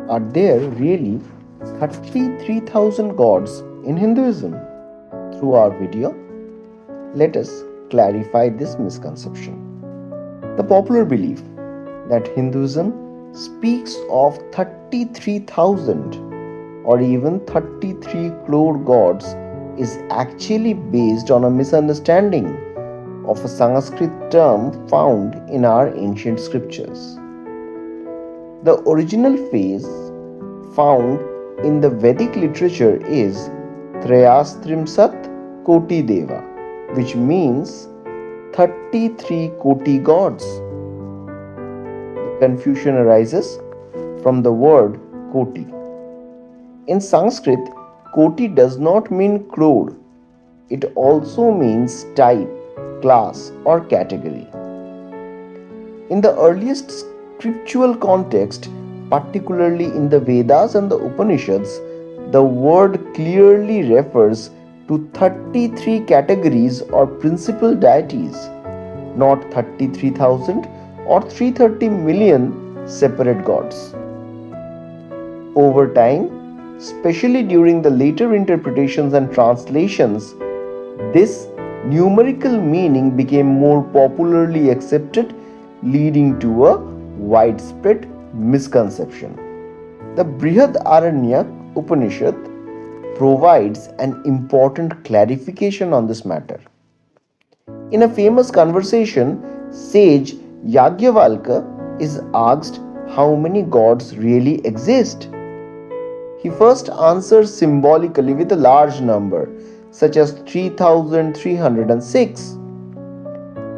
Are there really 33,000 gods in Hinduism? Through our video, let us clarify this misconception. The popular belief that Hinduism speaks of 33,000 or even 33 crore gods is actually based on a misunderstanding of a Sanskrit term found in our ancient scriptures. The original phrase found in the Vedic literature is Trayastrimsat Koti Devah, which means 33 Koti gods. The confusion arises from the word Koti. In Sanskrit, Koti does not mean crore. It also means type, class, or category. In the earliest scriptural context, particularly in the Vedas and the Upanishads, the word clearly refers to 33 categories or principal deities, not 33,000 or 330 million separate gods. Over time, especially during the later interpretations and translations, this numerical meaning became more popularly accepted, leading to a widespread misconception. The Brihadaranyaka Upanishad provides an important clarification on this matter. In a famous conversation, sage Yajnavalkya is asked how many gods really exist. He first answers symbolically with a large number, such as 3,306.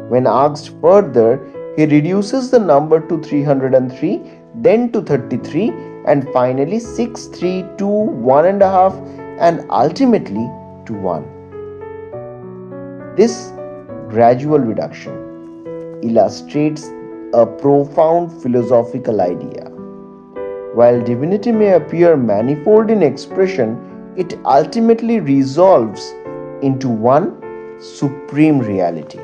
When asked further, he reduces the number to 303, then to 33, and finally 6, 3, 2, 1.5, and ultimately to 1. This gradual reduction illustrates a profound philosophical idea. While divinity may appear manifold in expression, it ultimately resolves into one supreme reality.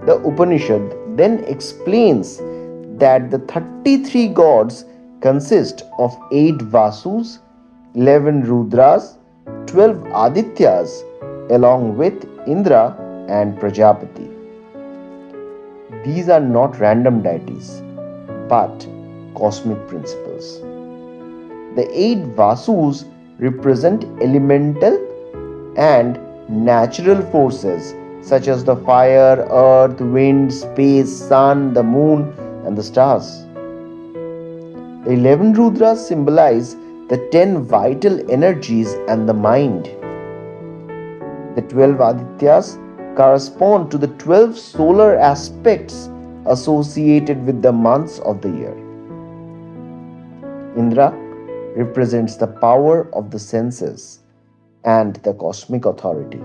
The Upanishad then explains that the 33 gods consist of 8 Vasus, 11 Rudras, 12 Adityas, along with Indra and Prajapati. These are not random deities, but cosmic principles. The 8 Vasus represent elemental and natural forces such as the fire, earth, wind, space, sun, the moon, and the stars. The 11 Rudras symbolize the 10 vital energies and the mind. The 12 Adityas correspond to the 12 solar aspects associated with the months of the year. Indra represents the power of the senses and the cosmic authority,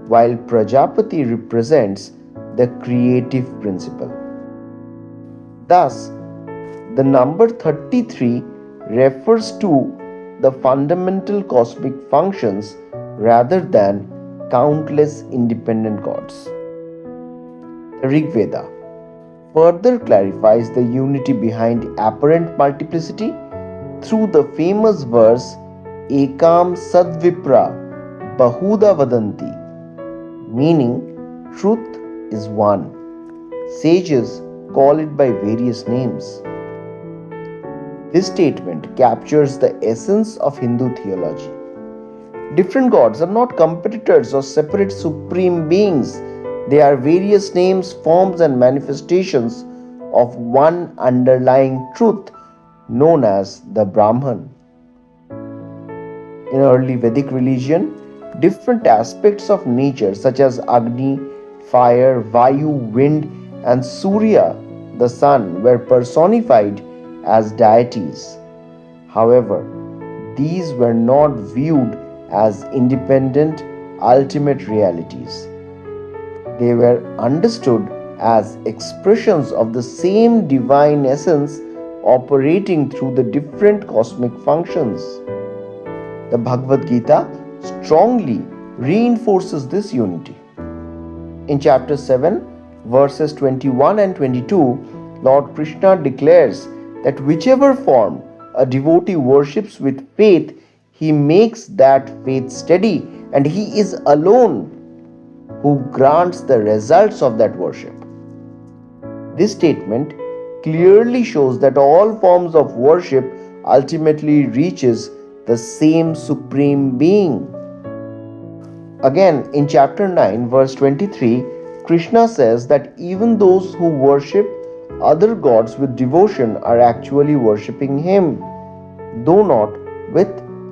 while Prajapati represents the creative principle. Thus, the number 33 refers to the fundamental cosmic functions rather than countless independent gods. The Rig Veda further clarifies the unity behind apparent multiplicity through the famous verse Ekam Sadvipra Bahuda Vadanti, meaning truth is one. Sages call it by various names. This statement captures the essence of Hindu theology. Different gods are not competitors or separate supreme beings. They are various names, forms, and manifestations of one underlying truth known as the Brahman. In early Vedic religion, different aspects of nature such as Agni, fire, Vayu, wind, and Surya, the sun, were personified as deities. However, these were not viewed as independent, ultimate realities. They were understood as expressions of the same divine essence operating through the different cosmic functions. The Bhagavad Gita strongly reinforces this unity. In chapter 7, verses 21 and 22, Lord Krishna declares that whichever form a devotee worships with faith, he makes that faith steady, and he is alone who grants the results of that worship. This statement clearly shows that all forms of worship ultimately reaches the same supreme being. Again, in chapter 9, verse 23, Krishna says that even those who worship other gods with devotion are actually worshipping him, though not with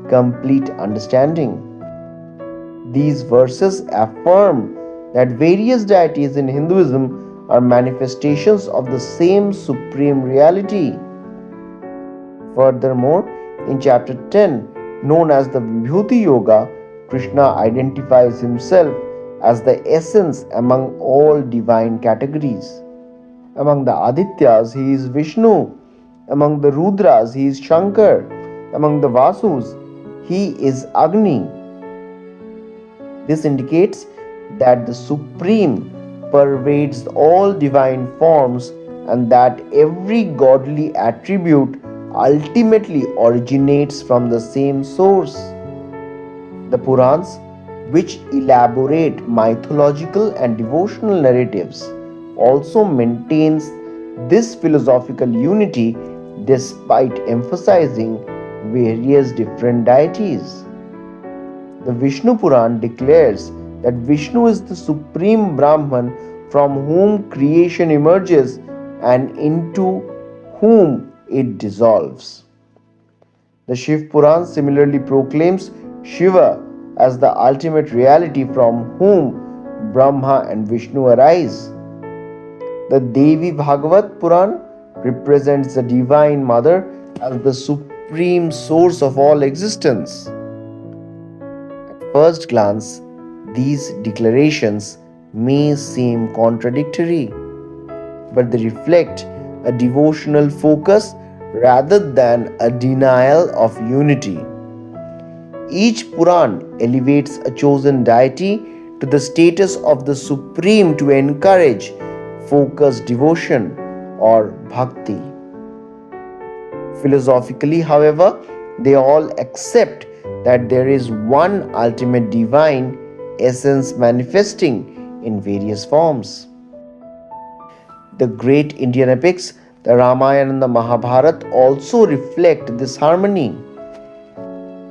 complete understanding. These verses affirm that various deities in Hinduism are manifestations of the same supreme reality. Furthermore, in chapter 10, known as the Vibhuti Yoga, Krishna identifies himself as the essence among all divine categories. Among the Adityas, he is Vishnu. Among the Rudras, he is Shankar. Among the Vasus, he is Agni. This indicates that the Supreme pervades all divine forms and that every godly attribute ultimately originates from the same source. The Purans, which elaborate mythological and devotional narratives, also maintains this philosophical unity despite emphasizing various different deities. The Vishnu Purana declares that Vishnu is the supreme Brahman from whom creation emerges and into whom it dissolves. The Shiv Purana similarly proclaims Shiva as the ultimate reality from whom Brahma and Vishnu arise. The Devi Bhagavad Purana represents the Divine Mother as the supreme source of all existence. At first glance, these declarations may seem contradictory, but they reflect a devotional focus rather than a denial of unity. Each Puran elevates a chosen deity to the status of the supreme to encourage focused devotion or bhakti. Philosophically, however, they all accept that there is one ultimate divine essence manifesting in various forms. The great Indian epics, the Ramayana and the Mahabharata, also reflect this harmony.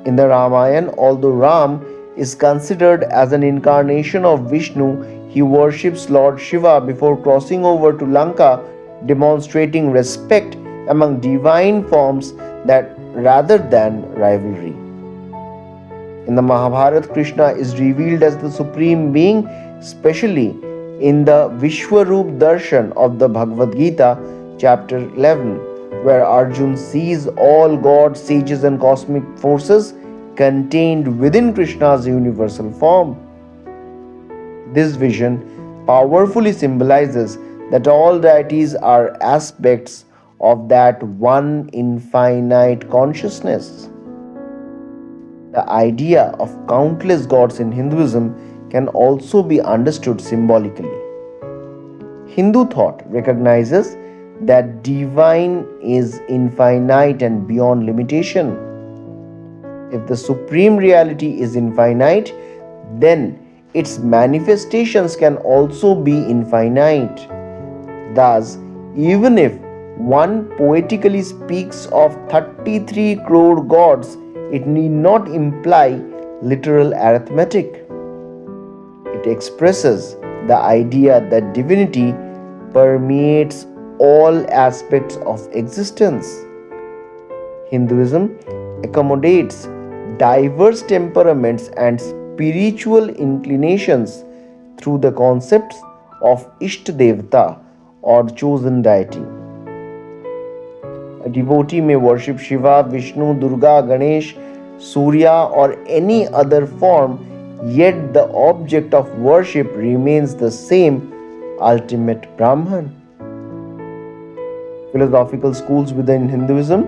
In the Ramayana, although Ram is considered as an incarnation of Vishnu, he worships Lord Shiva before crossing over to Lanka, demonstrating respect among divine forms that rather than rivalry. In the Mahabharata, Krishna is revealed as the supreme being, especially in the Vishwarup Darshan of the Bhagavad Gita, chapter 11, where Arjun sees all gods, sages and cosmic forces contained within Krishna's universal form. This vision powerfully symbolizes that all deities are aspects of that one infinite consciousness. The idea of countless gods in Hinduism can also be understood symbolically. Hindu thought recognizes that divine is infinite and beyond limitation. If the supreme reality is infinite, then its manifestations can also be infinite. Thus, even if one poetically speaks of 33 crore gods, it need not imply literal arithmetic. It expresses the idea that divinity permeates all aspects of existence. Hinduism accommodates diverse temperaments and spiritual inclinations through the concepts of Ishtadevata or chosen deity. A devotee may worship Shiva, Vishnu, Durga, Ganesh, Surya or any other form, yet the object of worship remains the same, ultimate Brahman. Philosophical schools within Hinduism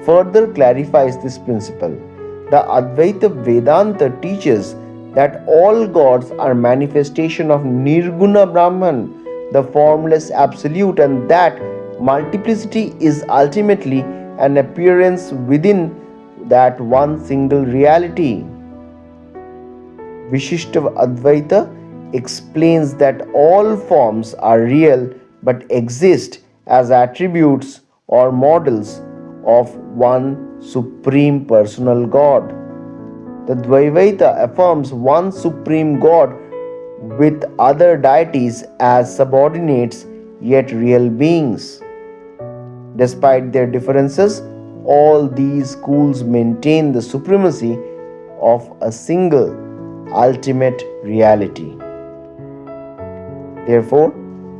further clarifies this principle. The Advaita Vedanta teaches that all gods are manifestation of Nirguna Brahman, the formless absolute, and that Multiplicity is ultimately an appearance within that one single reality. Vishishta Advaita explains that all forms are real but exist as attributes or models of one supreme personal God. The Dvaita affirms one supreme God with other deities as subordinates yet real beings. Despite their differences, all these schools maintain the supremacy of a single ultimate reality. Therefore,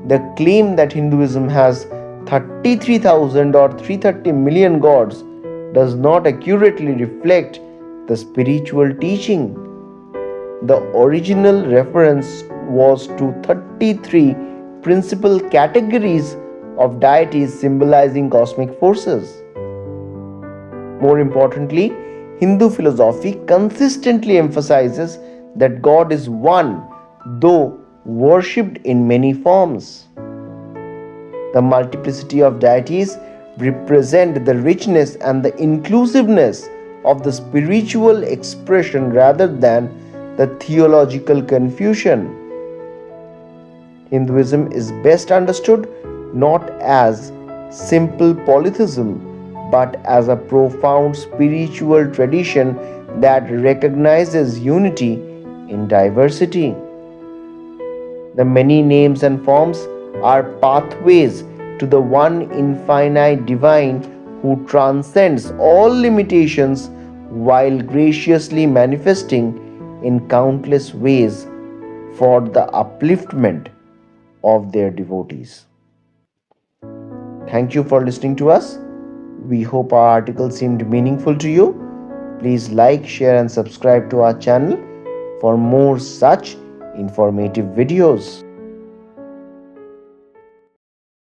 the claim that Hinduism has 33,000 or 330 million gods does not accurately reflect the spiritual teaching. The original reference was to 33 principal categories of deities symbolizing cosmic forces. More importantly, Hindu philosophy consistently emphasizes that God is one, though worshipped in many forms. The multiplicity of deities represent the richness and the inclusiveness of the spiritual expression rather than the theological confusion. Hinduism is best understood not as simple polytheism but as a profound spiritual tradition that recognizes unity in diversity. The many names and forms are pathways to the one infinite divine who transcends all limitations while graciously manifesting in countless ways for the upliftment of their devotees. Thank you for listening to us. We hope our article seemed meaningful to you. Please like, share, and subscribe to our channel for more such informative videos.